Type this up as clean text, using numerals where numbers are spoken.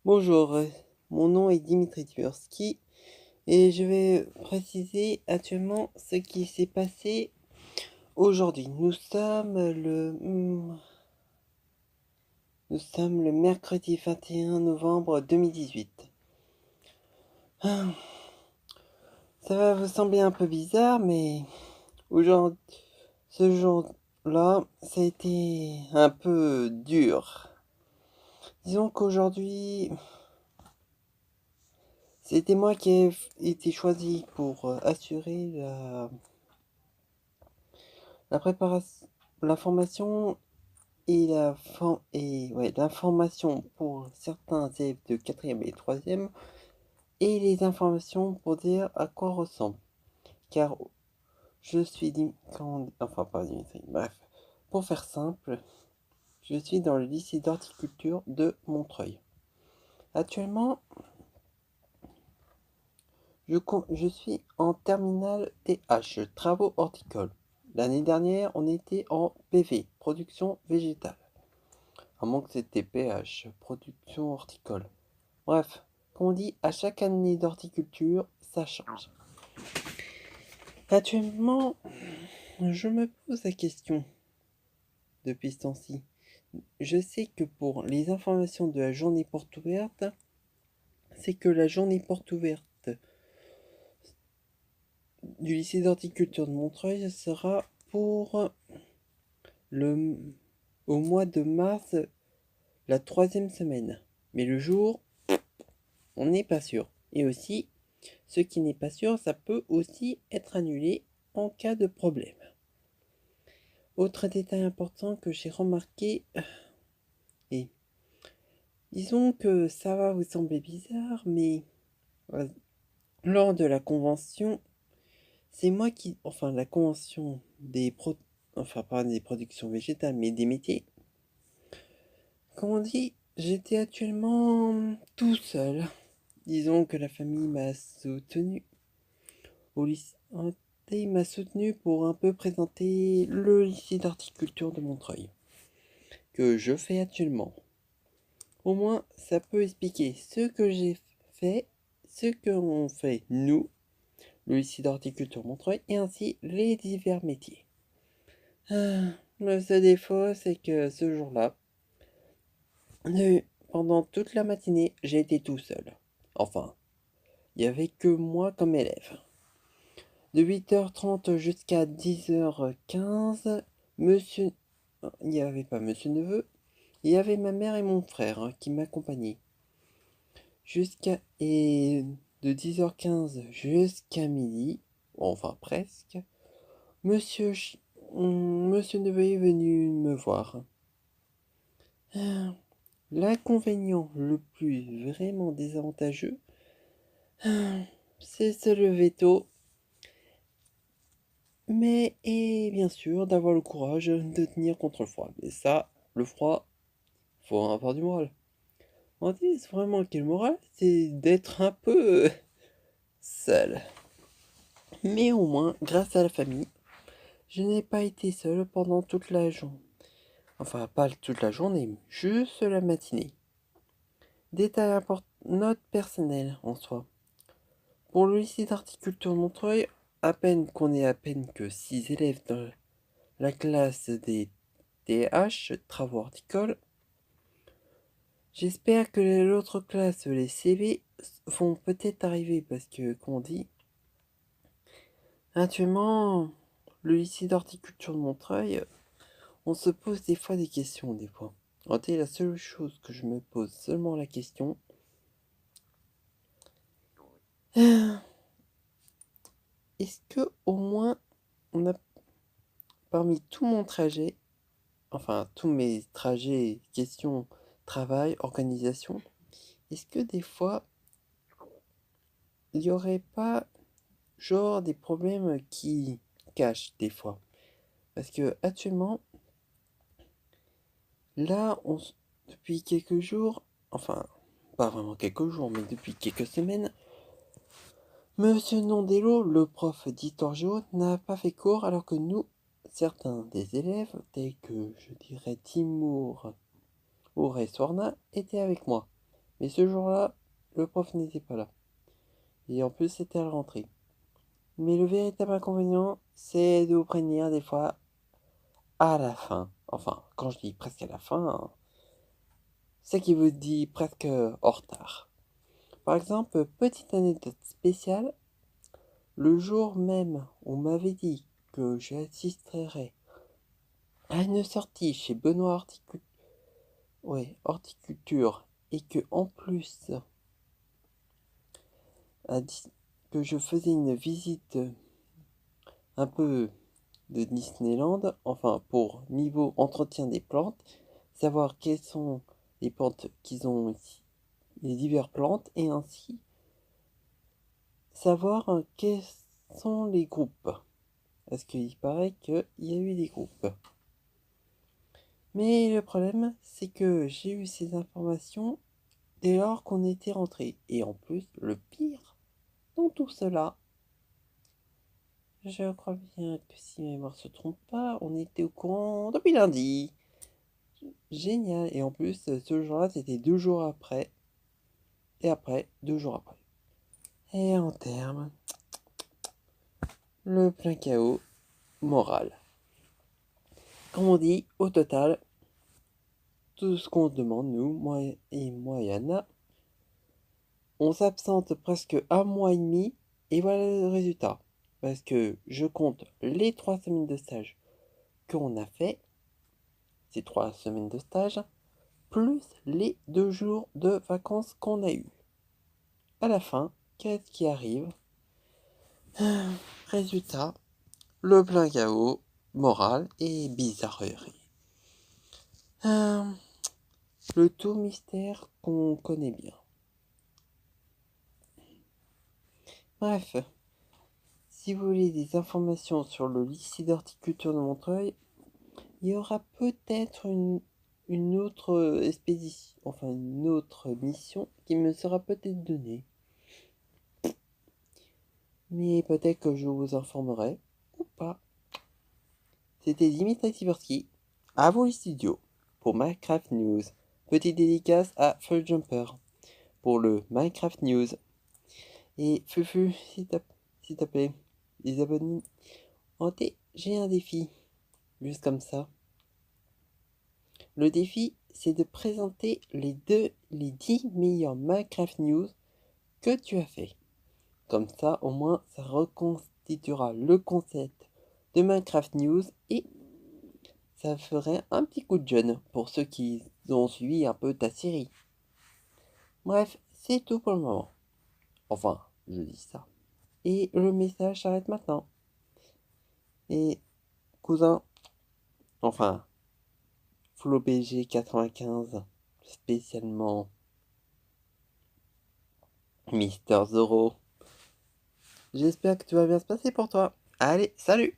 Bonjour, mon nom est Dimitri Tversky et je vais préciser actuellement ce qui s'est passé aujourd'hui. Nous sommes le mercredi 21 novembre 2018. Ah, ça va vous sembler un peu bizarre, mais aujourd'hui, ce jour-là, ça a été un peu dur. Disons qu'aujourd'hui, c'était moi qui ai été choisi pour assurer la préparation, la formation l'information pour certains élèves de quatrième et troisième et les informations pour dire à quoi ressemble. Car je suis enfin pas Dimitri, bref. Pour faire simple, je suis dans le lycée d'horticulture de Montreuil. Actuellement, je suis en terminale TH, travaux horticoles. L'année dernière, on était en PV, production végétale. À moins que c'était PH, production horticole. Bref, comme on dit, à chaque année d'horticulture, ça change. Actuellement, je me pose la question depuis ce temps-ci. Je sais que pour les informations de la journée porte ouverte, c'est que la journée porte ouverte du lycée d'horticulture de Montreuil sera pour le, au mois de mars, la troisième semaine. Mais le jour, on n'est pas sûr. Et aussi, ce qui n'est pas sûr, ça peut aussi être annulé en cas de problème. Autre détail important que j'ai remarqué, et disons que ça va vous sembler bizarre, mais lors de la convention, c'est moi enfin la convention enfin pas des productions végétales, mais des métiers, comme on dit, j'étais actuellement tout seul. Disons que la famille m'a soutenu au lycée. Il m'a soutenu pour un peu présenter le lycée d'horticulture de Montreuil, que je fais actuellement. Au moins, ça peut expliquer ce que j'ai fait, ce qu'on fait nous, le lycée d'horticulture Montreuil, et ainsi les divers métiers. Le seul défaut, c'est que ce jour-là, pendant toute la matinée, j'ai été tout seul. Enfin, il n'y avait que moi comme élève. De 8h30 jusqu'à 10h15, monsieur... Il n'y avait pas monsieur Neveu, il y avait ma mère et mon frère qui m'accompagnaient. Et de 10h15 jusqu'à midi, enfin presque, monsieur, monsieur Neveu est venu me voir. Ah, l'inconvénient le plus vraiment désavantageux, c'est se lever tôt, mais et bien sûr d'avoir le courage de tenir contre le froid. Mais ça, le froid, faut avoir du moral. On dit vraiment quel moral, c'est d'être un peu seul. Mais au moins, grâce à la famille, je n'ai pas été seul pendant toute la journée. Enfin, pas toute la journée, juste la matinée. Détail important, note personnelle en soi. Pour le lycée d'horticulture de Montreuil, à peine que 6 élèves dans la classe des TH, travaux horticoles. J'espère que l'autre classe, les CV, vont peut-être arriver parce que, comme on dit, actuellement, le lycée d'horticulture de Montreuil, on se pose des fois des questions, des fois. En fait, la seule chose que je me pose seulement la question, est-ce que au moins on a parmi tout mon trajet, enfin tous mes trajets, questions, travail, organisation, est-ce que des fois il n'y aurait pas genre des problèmes qui cachent des fois? Parce que actuellement, là, depuis quelques jours, enfin pas vraiment quelques jours, mais depuis quelques semaines, Monsieur Nondello, le prof d'histoire géo, n'a pas fait cours alors que nous, certains des élèves, tels que je dirais Timour ou Swarna, étaient avec moi. Mais ce jour-là, le prof n'était pas là. Et en plus, c'était à la rentrée. Mais le véritable inconvénient, c'est de vous prévenir des fois à la fin. Enfin, quand je dis presque à la fin, c'est qu'il vous dit presque en retard. Par exemple, petite anecdote spéciale, le jour même où on m'avait dit que j'assisterais à une sortie chez Benoît Horticulture et que en plus que je faisais une visite un peu de Disneyland, enfin pour niveau entretien des plantes, savoir quelles sont les plantes qu'ils ont ici, les diverses plantes, et ainsi savoir quels sont les groupes. Parce qu'il paraît qu'il y a eu des groupes. Mais le problème, c'est que j'ai eu ces informations dès lors qu'on était rentré. Et en plus, le pire dans tout cela, je crois bien que si ma mémoire se trompe pas, on était au courant depuis lundi. Génial. Et en plus, ce jour-là, c'était 2 jours après. Et après, 2 jours après. Et en termes, le plein chaos moral. Comme on dit, au total, tout ce qu'on se demande, nous, moi et Anna, on s'absente presque un mois et demi. Et voilà le résultat. Parce que je compte les 3 semaines de stage qu'on a fait, ces 3 semaines de stage, plus les 2 jours de vacances qu'on a eu. À la fin, qu'est-ce qui arrive? Résultat, le plein chaos moral et bizarrerie. Euh, le tout mystère qu'on connaît bien. Bref, si vous voulez des informations sur le lycée d'horticulture de Montreuil, il y aura peut-être une autre expédition, enfin une autre mission qui me sera peut-être donnée. Mais peut-être que je vous informerai ou pas. C'était Dimitri Siversky, à vous les studios, pour Minecraft News. Petite dédicace à Full Jumper pour le Minecraft News. Et Fufu, s'il te plaît, les abonnés. J'ai un défi, juste comme ça. Le défi, c'est de présenter les 10 meilleurs Minecraft News que tu as fait. Comme ça, au moins, ça reconstituera le concept de Minecraft News et ça ferait un petit coup de jeune pour ceux qui ont suivi un peu ta série. Bref, c'est tout pour le moment. Enfin, je dis ça. Et le message s'arrête maintenant. Et cousin, enfin, FlowBG 95, spécialement Mister Zoro. J'espère que tout va bien se passer pour toi. Allez, salut!